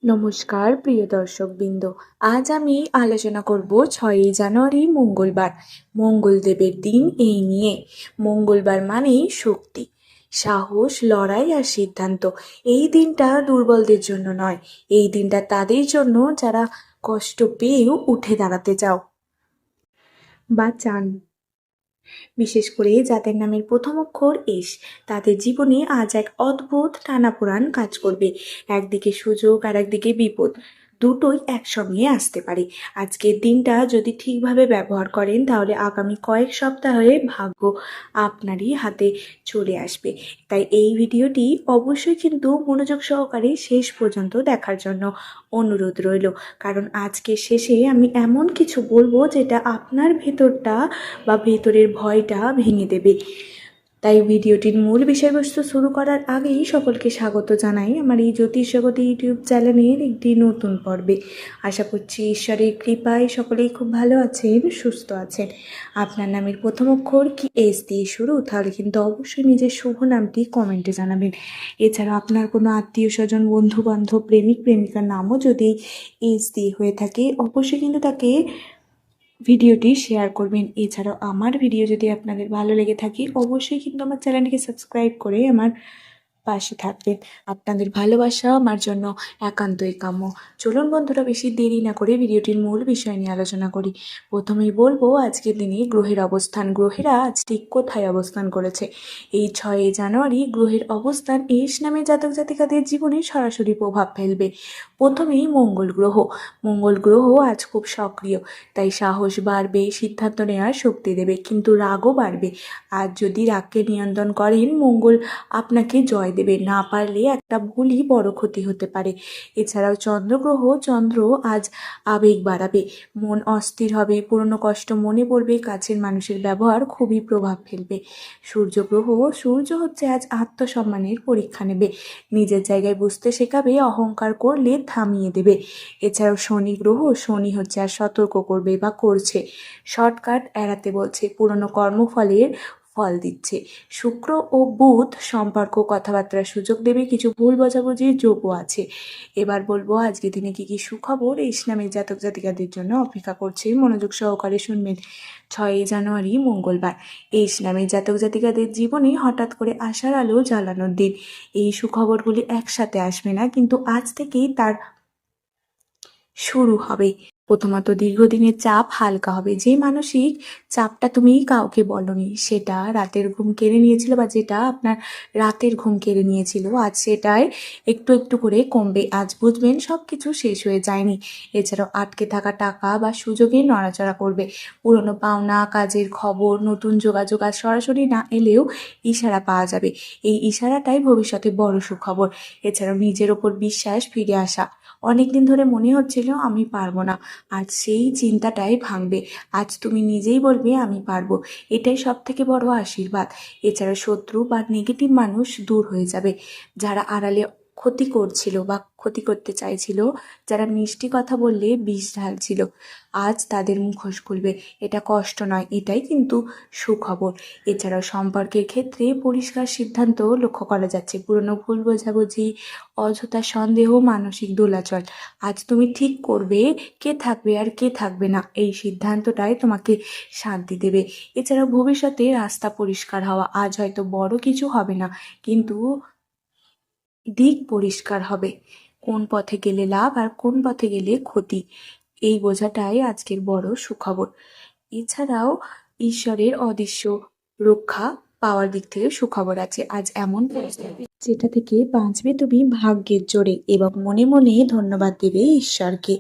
নমস্কার প্রিয় দর্শকবৃন্দ। আজ আমি আলোচনা করব 6ই জানুয়ারি মঙ্গলবার, মঙ্গলদেবের দিন। এই নিয়ে মঙ্গলবার মানেই শক্তি, সাহস, লড়াই আর সিদ্ধান্ত। এই দিনটা দুর্বলদের জন্য নয়, এই দিনটা তাদের জন্য যারা কষ্ট পেয়েও উঠে দাঁড়াতে চাও বা চান। বিশেষ করে যাদের নামের প্রথম অক্ষর এস, তাদের জীবনে আজ এক অদ্ভুত টানাপোড়েন কাজ করবে। একদিকে সুযোগ আর একদিকে বিপদ, দুটোই একসঙ্গে আসতে পারে। আজকের দিনটা যদি ঠিকভাবে ব্যবহার করেন তাহলে আগামী কয়েক সপ্তাহে ভাগ্য আপনারই হাতে চলে আসবে। তাই এই ভিডিওটি অবশ্যই কিন্তু মনোযোগ সহকারে শেষ পর্যন্ত দেখার জন্য অনুরোধ রইল, কারণ আজকে শেষে আমি এমন কিছু বলবো যেটা আপনার ভেতরটা বা ভেতরের ভয়টা ভেঙে দেবে। তাই ভিডিওটির মূল বিষয়বস্তু শুরু করার আগেই সকলকে স্বাগত জানাই আমার এই জ্যোতিষ জগতে ইউটিউব চ্যানেলের একটি নতুন পর্বে। আশা করছি ঈশ্বরের কৃপায় সকলেই খুব ভালো আছেন, সুস্থ আছেন। আপনার নামের প্রথম অক্ষর কি এস দিয়ে শুরু, তাহলে কিন্তু অবশ্যই নিজের শুভ নামটি কমেন্টে জানাবেন। এছাড়া আপনার কোনো আত্মীয় স্বজন, বন্ধু বান্ধব, প্রেমিক প্রেমিকার নামও যদি এস দিয়ে হয়ে থাকে অবশ্যই কিন্তু তাকে ভিডিওটি শেয়ার করবেন। এছাড়াও আমার ভিডিও যদি আপনাদের ভালো লেগে থাকে অবশ্যই কিন্তু আমার চ্যানেলটিকে সাবস্ক্রাইব করে আমার পাশে থাকবেন। আপনাদের ভালোবাসা আমার জন্য একান্তই কাম্য। চলুন বন্ধুরা, বেশি দেরি না করে ভিডিওটির মূল বিষয় নিয়ে আলোচনা করি। প্রথমেই বলবো আজকের দিনে গ্রহের অবস্থান। গ্রহেরা আজ ঠিক কোথায় অবস্থান করেছে? এই 6ই জানুয়ারি গ্রহের অবস্থান এস নামে জাতক জাতিকাদের জীবনে সরাসরি প্রভাব ফেলবে। প্রথমেই মঙ্গল গ্রহ। মঙ্গল গ্রহ আজ খুব সক্রিয়, তাই সাহস বাড়বে, সিদ্ধান্ত নেওয়ার শক্তি দেবে, কিন্তু রাগও বাড়বে। আজ যদি রাগকে নিয়ন্ত্রণ করেন মঙ্গল আপনাকে জয় দেবে, না পারলে একটা ভুলই বড় ক্ষতি হতে পারে। এছাড়াও চন্দ্রগ্রহ, চন্দ্র আজ আবেগ বাড়াবে, মন অস্থির হবে, পুরনো কষ্ট মনে পড়বে, কাছের মানুষের ব্যবহার খুবই প্রভাব ফেলবে। সূর্যগ্রহ, সূর্য হচ্ছে আজ আত্মসম্মানের পরীক্ষা নেবে, নিজের জায়গায় বুঝতে শেখাবে, অহংকার করলে থামিয়ে দেবে। এছাড়াও শনি গ্রহ, শনি হচ্ছে আর সতর্ক করবে বা করছে, শর্টকাট এড়াতে বলছে, পুরনো কর্মফলের ফল দিচ্ছে। শুক্র ও বুধ সম্পর্ক কথাবার্তার সুযোগ দেবে, কিছু ভুল বোঝাবুঝির যোগও আছে। এবার বলবো আজকের দিনে কি কি সুখবর ইসলামের জাতক জাতিকাদের জন্য অপেক্ষা করছে, মনোযোগ সহকারে শুনবেন। 6ই জানুয়ারি মঙ্গলবার, এই ইসলামের জাতক জাতিকাদের জীবনে হঠাৎ করে আশার আলো জ্বালানোর দিন। এই সুখবরগুলি একসাথে আসবে না, কিন্তু আজ থেকেই তার শুরু হবে। প্রথমত দীর্ঘদিনের চাপ হালকা হবে। যে মানসিক চাপটা তুমি কাউকে বলনি, সেটা রাতের ঘুম কেড়ে নিয়েছিল বা যেটা আপনার রাতের ঘুম কেড়ে নিয়েছিল, আজ সেটাই একটু একটু করে কমবে। আজ বুঝবেন সব কিছু শেষ হয়ে যায়নি। এছাড়াও আটকে থাকা টাকা বা সুযোগে নড়াচড়া করবে। পুরনো পাওনা, কাজের খবর, নতুন যোগাযোগ আজ সরাসরি না এলেও ইশারা পাওয়া যাবে। এই ইশারাটাই ভবিষ্যতে বড় সুখবর। এছাড়াও নিজের ওপর বিশ্বাস ফিরে আসা। অনেকদিন ধরে মনে হচ্ছিল আমি পারবো না, আজ সেই চিন্তাটাই ভাঙবে। আজ তুমি নিজেই বলবে আমি পারবো, এটাই সব থেকে বড় আশীর্বাদ। এছাড়া শত্রু বা নেগেটিভ মানুষ দূর হয়ে যাবে। যারা আড়ালে ক্ষতি করছিল বা ক্ষতি করতে চাইছিল, যারা মিষ্টি কথা বললে বিষ ঢালছিল, আজ তাদের মুখোশ খুলবে। এটা কষ্ট নয়, এটাই কিন্তু সুখবর। এছাড়াও সম্পর্কের ক্ষেত্রে পরিষ্কার সিদ্ধান্ত লক্ষ্য করা যাচ্ছে। পুরনো ভুল বোঝাবুঝি, অযথা সন্দেহ, মানসিক দোলাচল, আজ তুমি ঠিক করবে কে থাকবে আর কে থাকবে না। এই সিদ্ধান্তটাই তোমাকে শান্তি দেবে। এছাড়াও ভবিষ্যতে রাস্তা পরিষ্কার হওয়া। আজ হয়তো বড় কিছু হবে না, কিন্তু দিক পরিষ্কার হবে। কোন পথে গেলে লাভ আর কোন পথে গেলে ক্ষতি, এই বোঝাটাই আজকের বড় সুখবর। এছাড়াও ঈশ্বরের অদৃশ্য রক্ষা পাওয়ার দিক থেকে সুখবর আছে। আজ এমন পরিস্থিতি যেটা থেকে বাঁচবে তুমি ভাগ্যের জোরে এবং মনে মনে ধন্যবাদ দেবে ঈশ্বরকে।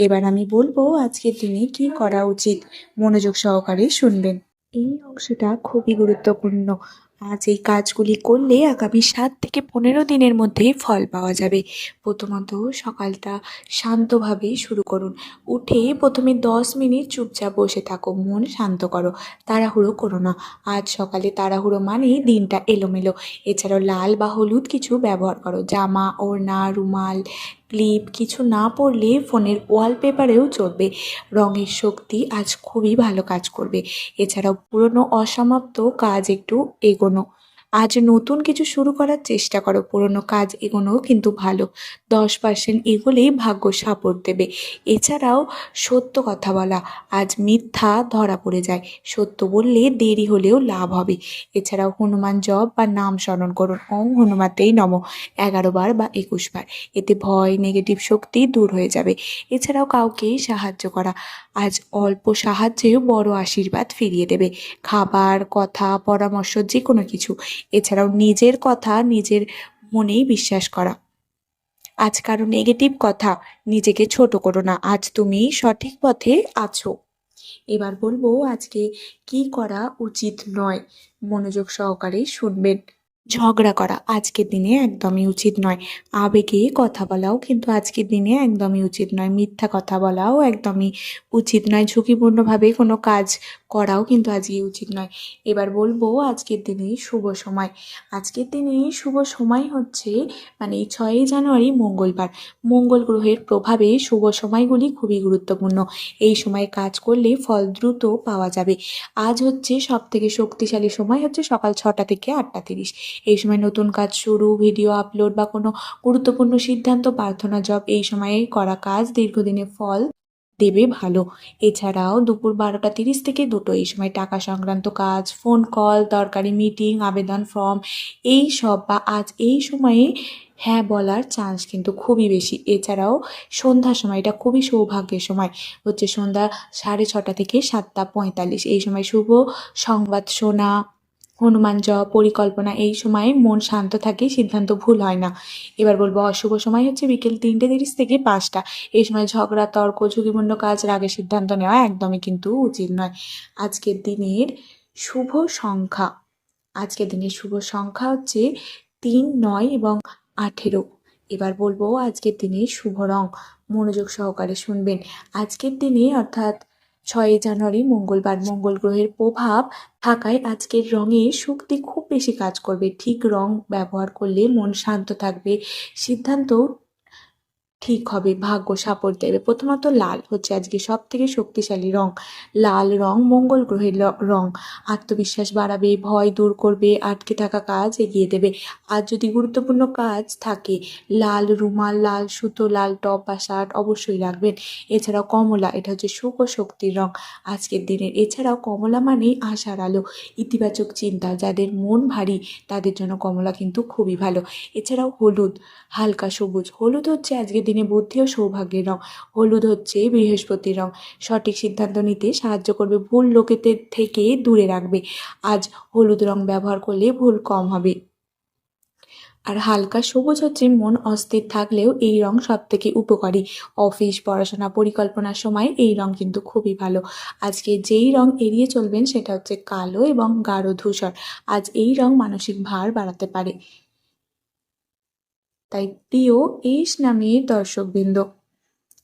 এবার আমি বলবো আজকের দিনে কি করা উচিত, মনোযোগ সহকারে শুনবেন। এই অংশটা খুবই গুরুত্বপূর্ণ। আজ এই কাজগুলি করলে আগামী 7 থেকে 15 দিনের মধ্যে ফল পাওয়া যাবে। প্রথমত সকালটা শান্তভাবে শুরু করুন। উঠে প্রথমে 10 মিনিট চুপচাপ বসে থাকো, মন শান্ত করো, তাড়াহুড়ো করো না। আজ সকালে তাড়াহুড়ো মানেই দিনটা এলোমেলো। এছাড়াও লাল বা হলুদ কিছু ব্যবহার করো, জামা, ওড়না, রুমাল, ক্লিপ কিছু না পরলে ফোনের ওয়ালপেপারেও চলবে। রঙের শক্তি আজ খুবই ভালো কাজ করবে। এছাড়াও পুরনো অসমাপ্ত কাজ একটু এগোনো, আজ নতুন কিছু শুরু করার চেষ্টা করো, পুরনো কাজ এগোনোও কিন্তু ভালো। 10% এগোলেই ভাগ্য সাপোর্ট দেবে। এছাড়াও সত্য কথা বলা, আজ মিথ্যা ধরা পড়ে যায়, সত্য বললে দেরি হলেও লাভ হবে। এছাড়াও হনুমান জপ বা নাম স্মরণ করুন, ওম হনুমাতেই নমঃ 11 বার বা 21 বার। এতে ভয়, নেগেটিভ শক্তি দূর হয়ে যাবে। এছাড়াও কাউকে সাহায্য করা, আজ অল্প সাহায্যেও বড় আশীর্বাদ ফিরিয়ে দেবে। খাবার, কথা, পরামর্শ যে কোনো কিছু। এছাড়াও নিজের কথা নিজের মনেই বিশ্বাস করা। আজ কারো নেগেটিভ কথা নিজেকে ছোট করো না, আজ তুমি সঠিক পথে আছো। এবার বলবো আজকে কি করা উচিত নয়, মনোযোগ সহকারে শুনবেন। ঝগড়া করা আজকের দিনে একদমই উচিত নয়। আবেগে কথা বলাও কিন্তু আজকের দিনে একদমই উচিত নয়। মিথ্যা কথা বলাও একদমই উচিত নয়। ঝুঁকিপূর্ণভাবে কোনো কাজ করাও কিন্তু আজকে উচিত নয়। এবার বলবো আজকের দিনে শুভ সময়। আজকের দিনে শুভ সময় হচ্ছে মানে 6ই জানুয়ারি মঙ্গলবার। মঙ্গল গ্রহের প্রভাবে শুভ সময়গুলি খুবই গুরুত্বপূর্ণ। এই সময় কাজ করলে ফল দ্রুত পাওয়া যাবে। আজ হচ্ছে সবথেকে শক্তিশালী সময় হচ্ছে সকাল 6টা থেকে 8টা 30। এই সময় নতুন কাজ শুরু, ভিডিও আপলোড বা কোনো গুরুত্বপূর্ণ সিদ্ধান্ত, প্রার্থনা, জপ এই সময়ে করা কাজ দীর্ঘদিনে ফল দেবে ভালো। এছাড়াও দুপুর 12টা 30 থেকে 2টো এই সময় টাকা সংক্রান্ত কাজ, ফোন কল, দরকারি মিটিং, আবেদন ফর্ম এই সব বা আজ এই সময়ে হ্যাঁ বলার চান্স কিন্তু খুবই বেশি। এছাড়াও সন্ধ্যার সময়, এটা খুবই সৌভাগ্যের সময় হচ্ছে সন্ধ্যা 6:30 থেকে 7টা 45। এই সময় শুভ সংবাদ শোনা, হনুমান জপ, পরিকল্পনা এই সময়ে মন শান্ত থাকে, সিদ্ধান্ত ভুল হয় না। এবার বলবো অশুভ সময় হচ্ছে বিকেল 3টে 30 থেকে 5টা। এই সময় ঝগড়া, তর্ক, ঝুঁকিপূর্ণ কাজ, রাগে সিদ্ধান্ত নেওয়া একদমই কিন্তু উচিত নয়। আজকের দিনের শুভ সংখ্যা, আজকের দিনের শুভ সংখ্যা হচ্ছে 3, 9 এবং 18। এবার বলবো আজকের দিনে শুভ রং, মনোযোগ সহকারে শুনবেন। আজকের দিনে অর্থাৎ 6ই জানুয়ারি মঙ্গলবার, মঙ্গল গ্রহের প্রভাব থাকায় আজকের রঙে শক্তি খুব বেশি কাজ করবে। ঠিক রং ব্যবহার করলে মন শান্ত থাকবে, সিদ্ধান্ত ঠিক হবে, ভাগ্য সাপোর্ট দেবে। প্রথমত লাল হচ্ছে আজকে সব থেকে শক্তিশালী রং। লাল রং মঙ্গল গ্রহের রং, আত্মবিশ্বাস বাড়াবে, ভয় দূর করবে, আটকে থাকা কাজ এগিয়ে দেবে। আর যদি গুরুত্বপূর্ণ কাজ থাকে, লাল রুমাল, লাল সুতো, লাল টপ বা শার্ট অবশ্যই রাখবেন। এছাড়াও কমলা, এটা হচ্ছে সুখ ও শক্তির রং আজকের দিনের। এছাড়াও কমলা মানেই আশার আলো, ইতিবাচক চিন্তা। যাদের মন ভারী তাদের জন্য কমলা কিন্তু খুবই ভালো। এছাড়াও হলুদ, হালকা সবুজ, হলুদ হচ্ছে আজকের দিনে বুদ্ধি ও সৌভাগ্যের রং। হলুদ হচ্ছে বৃহস্পতির রং, সঠিক সিদ্ধান্ত নিতে সাহায্য করবে, ভুল লোকেদের থেকে দূরে রাখবে। আজ হলুদ রং ব্যবহার করলে ভুল কম হবে। আর হালকা সবুজ হচ্ছে মন অস্থির থাকলেও এই রং সব থেকে উপকারী। অফিস, পড়াশোনা, পরিকল্পনার সময় এই রং কিন্তু খুবই ভালো। আজকে যেই রং এড়িয়ে চলবেন সেটা হচ্ছে কালো এবং গাঢ় ধূসর। আজ এই রং মানসিক ভার বাড়াতে পারে। তাই প্রিয় এস নামের দর্শকবৃন্দ,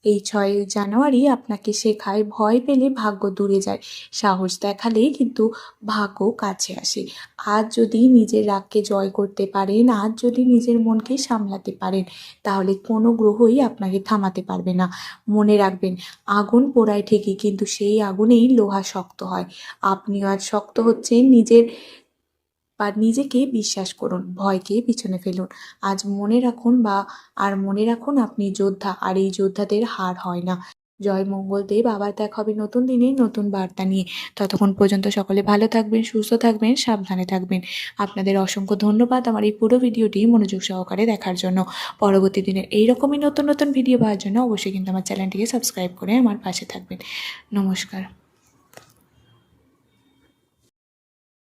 এই 6ই জানুয়ারি আপনাকে শেখায় ভয় পেলে ভাগ্য দূরে যায়, সাহস দেখালে কিন্তু ভাগ্য কাছে আসে। আজ যদি নিজের রাগকে জয় করতে পারেন, আজ যদি নিজের মনকে সামলাতে পারেন, তাহলে কোনো গ্রহই আপনাকে থামাতে পারবে না। মনে রাখবেন, আগুন পোড়ায় ঠিকই, কিন্তু সেই আগুনেই লোহা শক্ত হয়। আপনিও আজ শক্ত হচ্ছেন, নিজেকে বিশ্বাস করুন, ভয়কে পিছনে ফেলুন। আজ মনে রাখুন আপনি যোদ্ধা, আর এই যোদ্ধাদের হার হয় না। জয় মঙ্গলদেব। আবার দেখা হবে নতুন দিনে নতুন বার্তা নিয়ে। ততক্ষণ পর্যন্ত সকলে ভালো থাকবেন, সুস্থ থাকবেন, সাবধানে থাকবেন। আপনাদের অসংখ্য ধন্যবাদ আমার এই পুরো ভিডিওটি মনোযোগ সহকারে দেখার জন্য। পরবর্তী দিনের এইরকমই নতুন নতুন ভিডিও পাওয়ার জন্য অবশ্যই কিন্তু আমার চ্যানেলটিকে সাবস্ক্রাইব করে আমার পাশে থাকবেন। নমস্কার।